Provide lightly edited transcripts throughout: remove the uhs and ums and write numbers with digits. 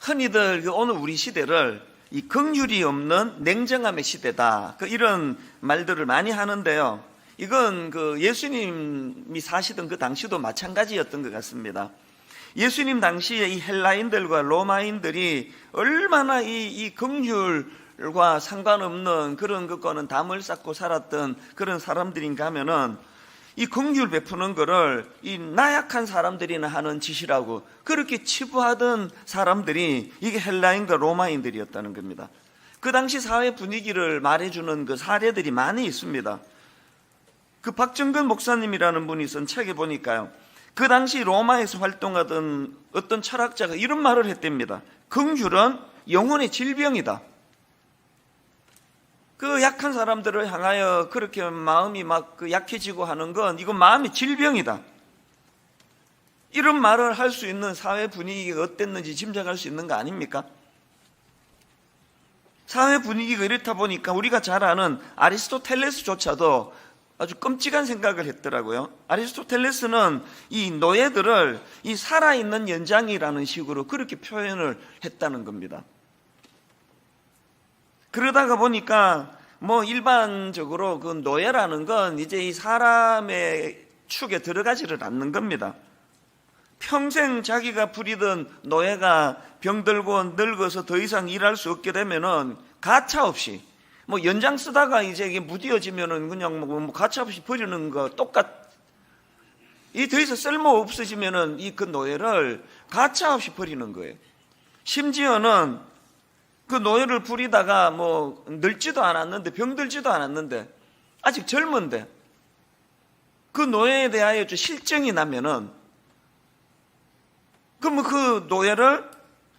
흔히들 오늘 우리 시대를 이 긍휼이 없는 냉정함의 시대다, 이런 말들을 많이 하는데요. 이건 예수님이 사시던 그 당시도 마찬가지였던 것 같습니다. 예수님 당시에 이 헬라인들과 로마인들이 얼마나 이 긍휼과 상관없는 그런 것과는 담을 쌓고 살았던 그런 사람들인가 하면은, 이 긍휼 베푸는 거를 이 나약한 사람들이나 하는 짓이라고 그렇게 치부하던 사람들이 이게 헬라인과 로마인들이었다는 겁니다. 그 당시 사회 분위기를 말해주는 그 사례들이 많이 있습니다. 그 박정근 목사님이라는 분이 쓴 책에 보니까요, 그 당시 로마에서 활동하던 어떤 철학자가 이런 말을 했답니다. 긍휼은 영혼의 질병이다. 그 약한 사람들을 향하여 그렇게 마음이 막 약해지고 하는 건 이건 마음의 질병이다. 이런 말을 할 수 있는 사회 분위기가 어땠는지 짐작할 수 있는 거 아닙니까? 사회 분위기가 이렇다 보니까 우리가 잘 아는 아리스토텔레스조차도 아주 끔찍한 생각을 했더라고요. 아리스토텔레스는 이 노예들을 이 살아있는 연장이라는 식으로 그렇게 표현을 했다는 겁니다. 그러다가 보니까 일반적으로 그 노예라는 건 이제 이 사람의 축에 들어가지를 않는 겁니다. 평생 자기가 부리던 노예가 병들고 늙어서 더 이상 일할 수 없게 되면은 가차없이 연장 쓰다가 이제 이게 무뎌지면은 그냥 가차없이 버리는 거 이 더 이상 쓸모 없어지면은 그 노예를 가차없이 버리는 거예요. 심지어는 그 노예를 부리다가 늙지도 않았는데, 병들지도 않았는데, 아직 젊은데 그 노예에 대하여 좀 실정이 나면은, 그럼 그 노예를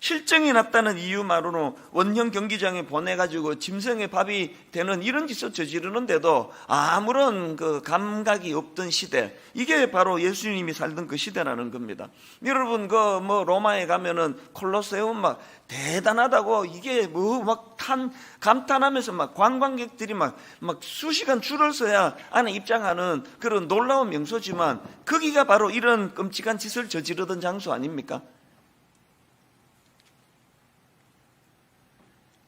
실정이 났다는 이유만으로 원형 경기장에 보내가지고 짐승의 밥이 되는 이런 짓을 저지르는데도 아무런 그 감각이 없던 시대, 이게 바로 예수님이 살던 그 시대라는 겁니다. 여러분 로마에 가면은 콜로세움 대단하다고 이게 감탄하면서 관광객들이 수시간 줄을 서야 안에 입장하는 그런 놀라운 명소지만, 거기가 바로 이런 끔찍한 짓을 저지르던 장소 아닙니까?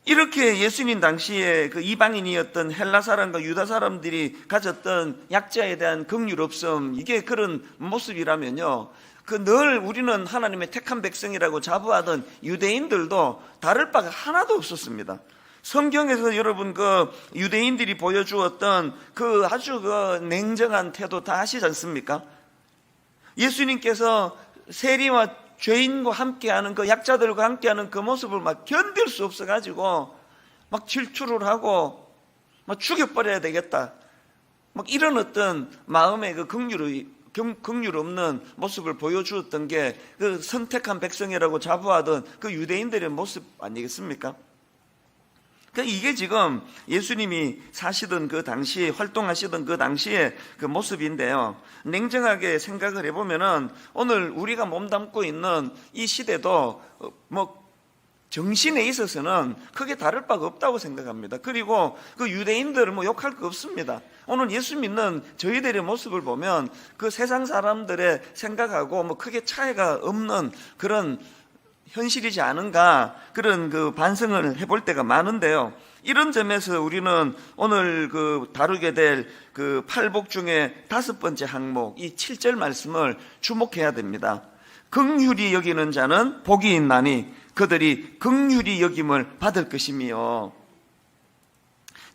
이렇게 예수님 당시에 그 이방인이었던 헬라 사람과 유다 사람들이 가졌던 약자에 대한 긍휼 없음, 이게 그런 모습이라면요, 늘 우리는 하나님의 택한 백성이라고 자부하던 유대인들도 다를 바가 하나도 없었습니다. 성경에서 여러분 유대인들이 보여주었던 아주 냉정한 태도 다 아시지 않습니까? 예수님께서 세리와 죄인과 함께하는 약자들과 함께하는 그 모습을 견딜 수 없어가지고 질투를 하고 죽여버려야 되겠다, 이런 어떤 마음의 긍휼 없는 모습을 보여주었던 게 선택한 백성이라고 자부하던 유대인들의 모습 아니겠습니까? 이게 지금 예수님이 사시던 그 당시에, 활동하시던 그 당시의 그 모습인데요. 냉정하게 생각을 해보면은 오늘 우리가 몸담고 있는 이 시대도 정신에 있어서는 크게 다를 바가 없다고 생각합니다. 그리고 유대인들을 욕할 거 없습니다. 오늘 예수 믿는 저희들의 모습을 보면 세상 사람들의 생각하고 크게 차이가 없는 그런 현실이지 않은가, 그런 반성을 해볼 때가 많은데요. 이런 점에서 우리는 오늘 다루게 될 팔복 중에 5번째 항목, 이 7절 말씀을 주목해야 됩니다. 긍휼히 여기는 자는 복이 있나니 그들이 긍휼히 여김을 받을 것이며.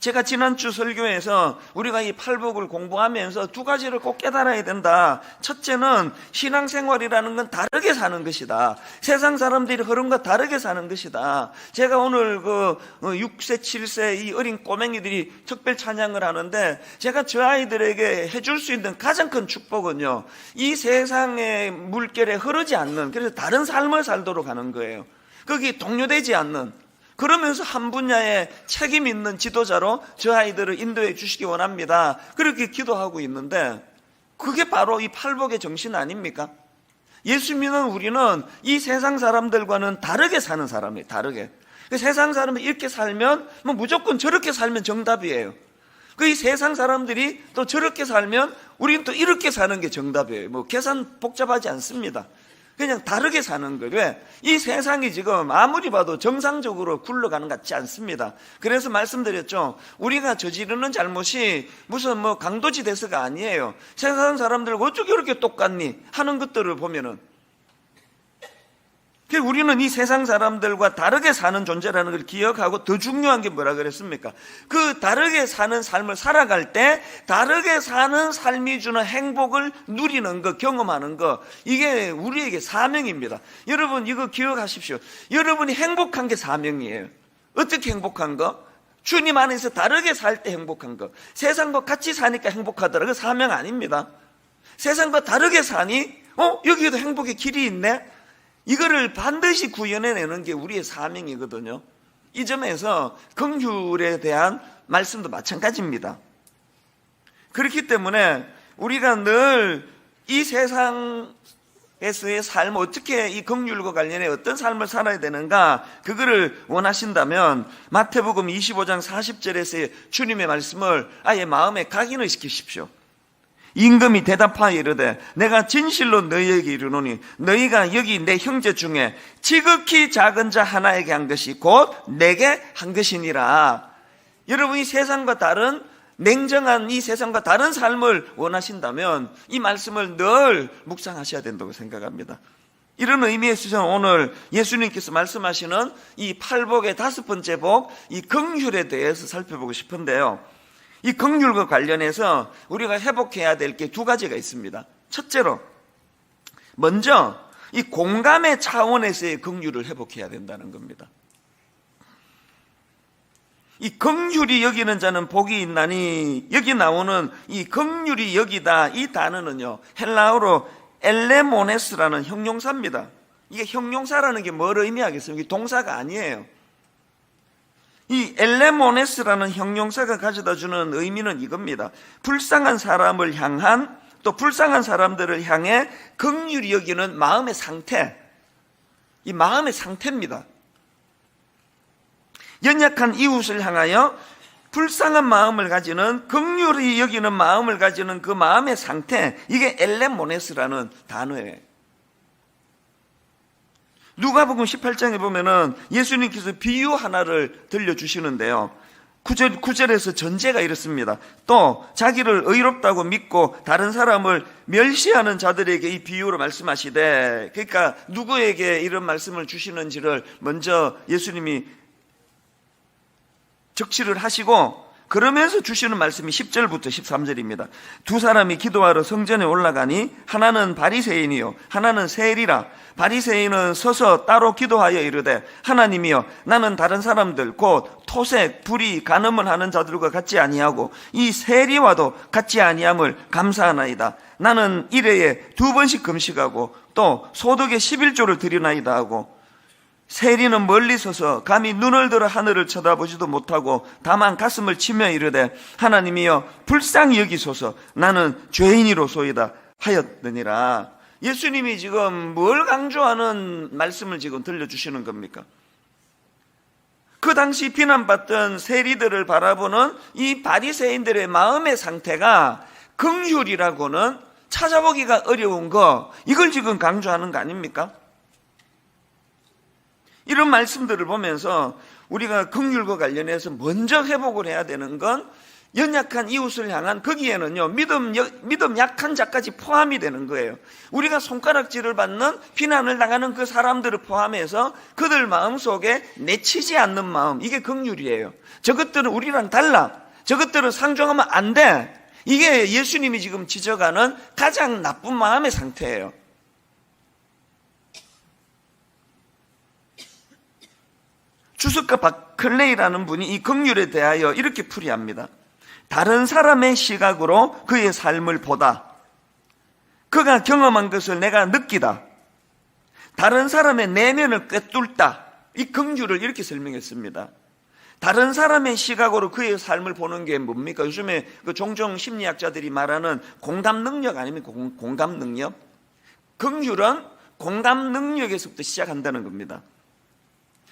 제가 지난주 설교에서 우리가 이 팔복을 공부하면서 2가지를 꼭 깨달아야 된다. 첫째는 신앙생활이라는 건 다르게 사는 것이다. 세상 사람들이 흐름과 다르게 사는 것이다. 제가 오늘 6세, 7세 이 어린 꼬맹이들이 특별 찬양을 하는데, 제가 저 아이들에게 해줄 수 있는 가장 큰 축복은요, 이 세상의 물결에 흐르지 않는, 그래서 다른 삶을 살도록 하는 거예요. 거기 동요되지 않는, 그러면서 한 분야에 책임 있는 지도자로 저 아이들을 인도해 주시기 원합니다. 그렇게 기도하고 있는데, 그게 바로 이 팔복의 정신 아닙니까? 예수 믿는 우리는 이 세상 사람들과는 다르게 사는 사람이에요. 다르게. 세상 사람은 이렇게 살면 무조건 저렇게 살면 정답이에요. 이 세상 사람들이 또 저렇게 살면 우리는 또 이렇게 사는 게 정답이에요. 계산 복잡하지 않습니다. 그냥 다르게 사는 거예요. 왜? 이 세상이 지금 아무리 봐도 정상적으로 굴러가는 것 같지 않습니다. 그래서 말씀드렸죠. 우리가 저지르는 잘못이 무슨 뭐 강도지대서가 아니에요. 세상 사람들과 어떻게 이렇게 똑같니 하는 것들을 보면은, 우리는 이 세상 사람들과 다르게 사는 존재라는 걸 기억하고, 더 중요한 게 뭐라 그랬습니까? 그 다르게 사는 삶을 살아갈 때 다르게 사는 삶이 주는 행복을 누리는 것, 경험하는 것, 이게 우리에게 사명입니다. 여러분 이거 기억하십시오. 여러분이 행복한 게 사명이에요. 어떻게 행복한 거? 주님 안에서 다르게 살 때 행복한 거. 세상과 같이 사니까 행복하더라. 그 사명 아닙니다. 세상과 다르게 사니? 여기에도 행복의 길이 있네? 이거를 반드시 구현해내는 게 우리의 사명이거든요. 이 점에서 긍휼에 대한 말씀도 마찬가지입니다. 그렇기 때문에 우리가 늘 이 세상에서의 삶, 어떻게 이 긍휼과 관련해 어떤 삶을 살아야 되는가, 그거를 원하신다면 마태복음 25장 40절에서의 주님의 말씀을 아예 마음에 각인을 시키십시오. 임금이 대답하여 이르되 내가 진실로 너희에게 이르노니 너희가 여기 내 형제 중에 지극히 작은 자 하나에게 한 것이 곧 내게 한 것이니라. 여러분이 세상과 다른, 냉정한 이 세상과 다른 삶을 원하신다면 이 말씀을 늘 묵상하셔야 된다고 생각합니다. 이런 의미에서 저는 오늘 예수님께서 말씀하시는 이 팔복의 5번째 복, 이 긍휼에 대해서 살펴보고 싶은데요, 이 긍휼과 관련해서 우리가 회복해야 될 게 2가지가 있습니다. 첫째로, 먼저 이 공감의 차원에서의 긍휼을 회복해야 된다는 겁니다. 이 긍휼이 여기는 자는 복이 있나니, 여기 나오는 이 긍휼이 여기다, 이 단어는요 헬라어로 엘레모네스라는 형용사입니다. 이게 형용사라는 게 뭘 의미하겠습니까? 이게 동사가 아니에요. 이 엘레모네스라는 형용사가 가져다주는 의미는 이겁니다. 불쌍한 사람을 향한, 또 불쌍한 사람들을 향해 긍휼히 여기는 마음의 상태, 이 마음의 상태입니다. 연약한 이웃을 향하여 불쌍한 마음을 가지는, 긍휼히 여기는 마음을 가지는 그 마음의 상태, 이게 엘레모네스라는 단어예요. 누가복음 18장에 보면은 예수님께서 비유 하나를 들려주시는데요, 9절에서 전제가 이렇습니다. 또 자기를 의롭다고 믿고 다른 사람을 멸시하는 자들에게 이 비유로 말씀하시되, 그러니까 누구에게 이런 말씀을 주시는지를 먼저 예수님이 적시를 하시고, 그러면서 주시는 말씀이 10절부터 13절입니다. 2 사람이 기도하러 성전에 올라가니 하나는 바리새인이요 하나는 세리라. 바리새인은 서서 따로 기도하여 이르되 하나님이여, 나는 다른 사람들 곧 토색, 불의, 간음을 하는 자들과 같지 아니하고 이 세리와도 같지 아니함을 감사하나이다. 나는 일회에 2번씩 금식하고 또 소득의 11조를 드리나이다 하고, 세리는 멀리 서서 감히 눈을 들어 하늘을 쳐다보지도 못하고 다만 가슴을 치며 이르되 하나님이여 불쌍히 여기소서, 나는 죄인이로소이다 하였느니라. 예수님이 지금 뭘 강조하는 말씀을 지금 들려주시는 겁니까? 그 당시 비난받던 세리들을 바라보는 이 바리새인들의 마음의 상태가 긍휼이라고는 찾아보기가 어려운 거, 이걸 지금 강조하는 거 아닙니까? 이런 말씀들을 보면서 우리가 긍휼과 관련해서 먼저 회복을 해야 되는 건 연약한 이웃을 향한, 거기에는요 믿음 약한 자까지 포함이 되는 거예요. 우리가 손가락질을 받는, 비난을 당하는 그 사람들을 포함해서 그들 마음속에 내치지 않는 마음, 이게 긍휼이에요. 저것들은 우리랑 달라, 저것들은 상종하면 안 돼, 이게 예수님이 지금 지적하는 가장 나쁜 마음의 상태예요. 주석가 바클레이라는 분이 이 긍휼에 대하여 이렇게 풀이합니다. 다른 사람의 시각으로 그의 삶을 보다, 그가 경험한 것을 내가 느끼다, 다른 사람의 내면을 꿰뚫다, 이 긍휼을 이렇게 설명했습니다. 다른 사람의 시각으로 그의 삶을 보는 게 뭡니까? 요즘에 그 종종 심리학자들이 말하는 공감 능력 아닙니까? 공감 능력. 긍휼은 공감 능력에서부터 시작한다는 겁니다.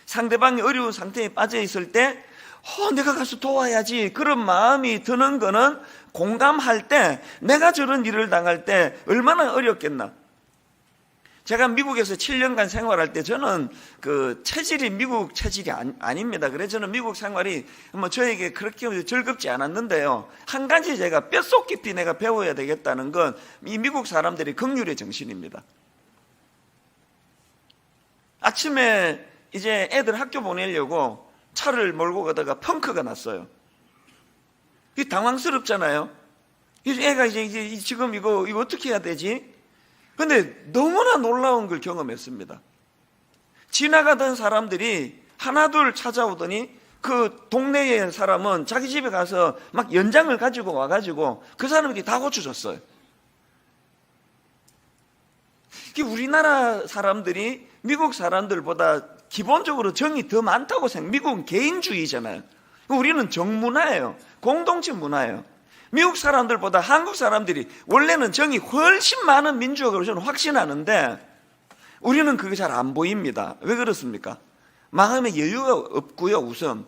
상대방이 어려운 상태에 빠져 있을 때 내가 가서 도와야지, 그런 마음이 드는 거는 공감할 때, 내가 저런 일을 당할 때 얼마나 어렵겠나. 제가 미국에서 7년간 생활할 때 저는 그 체질이 미국 체질이 아닙니다. 그래서 저는 미국 생활이 뭐 저에게 그렇게 즐겁지 않았는데요. 한 가지 제가 뼛속 깊이 내가 배워야 되겠다는 건 이 미국 사람들의 긍휼의 정신입니다. 아침에 이제 애들 학교 보내려고 차를 몰고 가다가 펑크가 났어요. 이게 당황스럽잖아요. 애가 이제 지금 이거 어떻게 해야 되지? 근데 너무나 놀라운 걸 경험했습니다. 지나가던 사람들이 하나둘 찾아오더니 그 동네의 사람은 자기 집에 가서 막 연장을 가지고 와가지고 그 사람에게 다 고쳐줬어요. 우리나라 사람들이 미국 사람들보다 기본적으로 정이 더 많다고 미국은 개인주의잖아요. 우리는 정문화예요. 공동체 문화예요. 미국 사람들보다 한국 사람들이 원래는 정이 훨씬 많은 민족으로 저는 확신하는데 우리는 그게 잘 안 보입니다. 왜 그렇습니까? 마음에 여유가 없고요, 우선.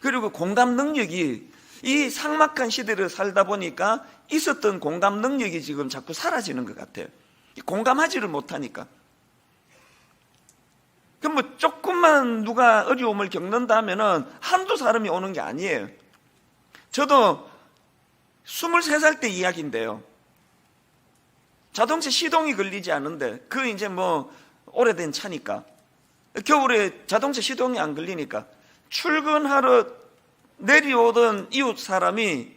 그리고 공감 능력이 이 삭막한 시대를 살다 보니까 있었던 공감 능력이 지금 자꾸 사라지는 것 같아요. 공감하지를 못하니까. 그럼 뭐 조금만 누가 어려움을 겪는다 하면은 한두 사람이 오는 게 아니에요. 저도 23살 때 이야기인데요. 자동차 시동이 걸리지 않은데 그 이제 뭐 오래된 차니까 겨울에 자동차 시동이 안 걸리니까 출근하러 내려오던 이웃 사람이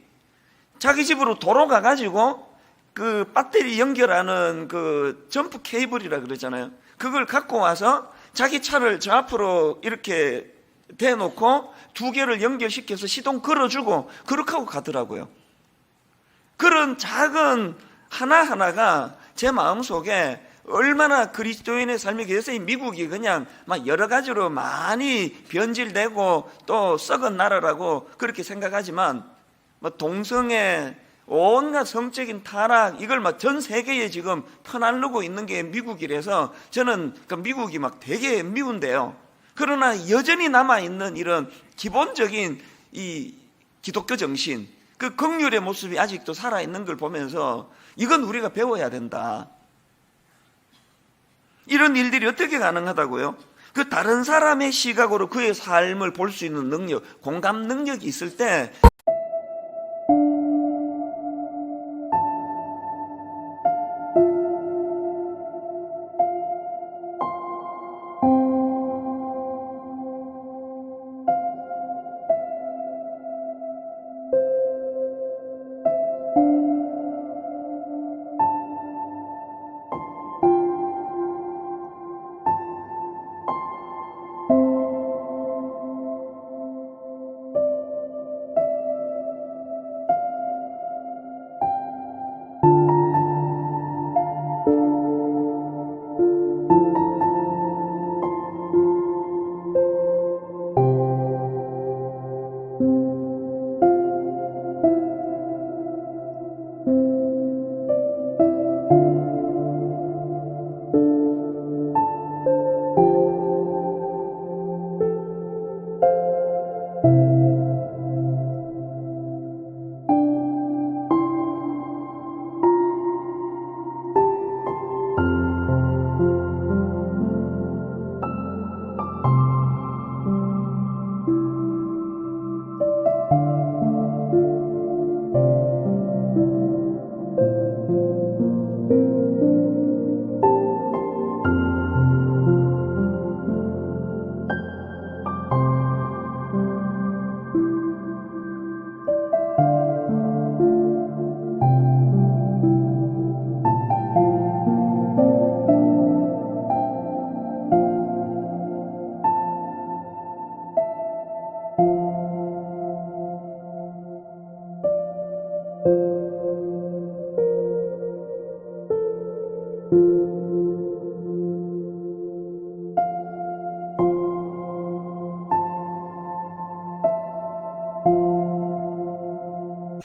자기 집으로 도로 가가지고 그 배터리 연결하는 그 점프 케이블이라 그러잖아요. 그걸 갖고 와서 자기 차를 저 앞으로 이렇게 대놓고 두 개를 연결시켜서 시동 걸어주고 그렇게 하고 가더라고요. 그런 작은 하나하나가 제 마음속에 얼마나 그리스도인의 삶이 그래서 이 미국이 그냥 막 여러 가지로 많이 변질되고 또 썩은 나라라고 그렇게 생각하지만 뭐 동성애, 온갖 성적인 타락 이걸 막 전 세계에 지금 퍼날르고 있는 게 미국이라서 저는 그 미국이 막 되게 미운데요. 그러나 여전히 남아있는 이런 기본적인 이 기독교 정신, 그 긍휼의 모습이 아직도 살아있는 걸 보면서 이건 우리가 배워야 된다. 이런 일들이 어떻게 가능하다고요? 그 다른 사람의 시각으로 그의 삶을 볼 수 있는 능력, 공감 능력이 있을 때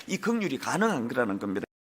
이 긍휼이 가능한 거라는 겁니다.